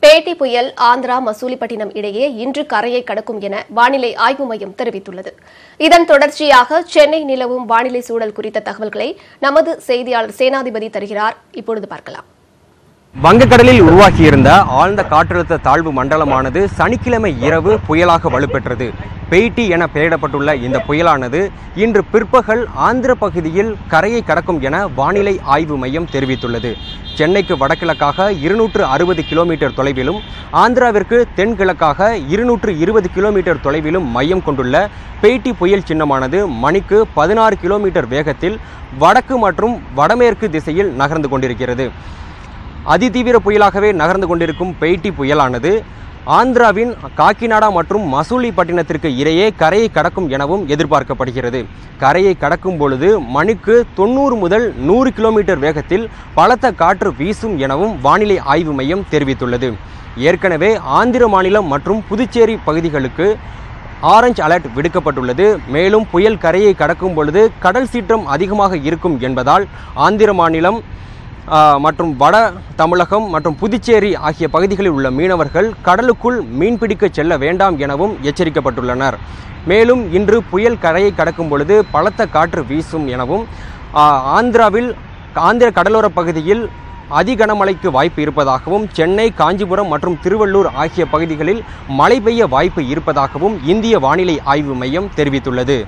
பேட்டி புயல் ஆந்திரா மசூலிப்பட்டினம் இடையே இன்று கரையை கடக்கும் என வானிலை ஆய்வு மையம் தெரிவித்துள்ளது. இதன் தொடர்ச்சியாக சென்னை நிலவும் வானிலை சூழல் குறித்த தகவல்களை நமது செய்தியாளர் சேனாதிபதி தருகிறார். இப்பொழுது பார்க்கலாம். வங்கக்கடலில் உருவாகியிருந்த ஆழ்ந்த காற்றழுத்த தாழ்வு மண்டலமானது சனிக்கிழமை இரவு புயலாக வலுப்பெற்றது. பெய்ட்டி என பெயரிடப்பட்டுள்ள இந்த புயலானது இன்று பிற்பகல் ஆந்திர பகுதியில் கரையை கடக்கும் என வானிலை ஆய்வு மையம் தெரிவித்துள்ளது. சென்னைக்கு வடகிழக்காக 260 கிலோமீட்டர் தொலைவிலும் ஆந்திராவிற்கு தென்கிழக்காக 220 கிலோமீட்டர் தொலைவிலும் மையம் கொண்டுள்ள பெய்ட்டி புயல் சின்னமானது மணிக்கு 16 கிலோமீட்டர் வேகத்தில் வடக்கு மற்றும் வடமேற்கு திசையில் நகர்ந்து கொண்டிருக்கிறது. அதிதீவிர புயலாகவே நகர்ந்து கொண்டிருக்கும் பெய்ட்டி புயலானது ஆந்திராவின் காக்கிநாடா மற்றும் மசூலிப்பட்டினத்திற்கு இடையே கரையை கடக்கும் எனவும் எதிர்பார்க்கப்படுகிறது. கரையை கடக்கும் பொழுது மணிக்கு 90 முதல் 100 கிலோமீட்டர் வேகத்தில் பலத்த காற்று வீசும் எனவும் வானிலை ஆய்வு மையம் தெரிவித்துள்ளது. ஏற்கனவே ஆந்திர மாநிலம் மற்றும் புதுச்சேரி பகுதிகளுக்கு ஆரஞ்ச் அலர்ட் விடுக்கப்பட்டுள்ளது. மேலும் புயல் கரையை கடக்கும் பொழுது கடல் சீற்றம் அதிகமாக இருக்கும் என்பதால் ஆந்திர மாநிலம் மற்றும் வட தமிழகம் மற்றும் புதுச்சேரி ஆகிய பகுதிகளில் உள்ள மீனவர்கள் கடலுக்குள் மீன்பிடிக்க செல்ல வேண்டாம் எனவும் எச்சரிக்கப்பட்டுள்ளனர். மேலும் இன்று புயல் கரையை கடக்கும் பொழுது பலத்த காற்று வீசும் எனவும் ஆந்திர கடலோர பகுதியில் அதிகனமழைக்கு வாய்ப்பு இருப்பதாகவும் சென்னை, காஞ்சிபுரம் மற்றும் திருவள்ளூர் ஆகிய பகுதிகளில் மழை பெய்ய வாய்ப்பு இருப்பதாகவும் இந்திய வானிலை ஆய்வு மையம் தெரிவித்துள்ளது.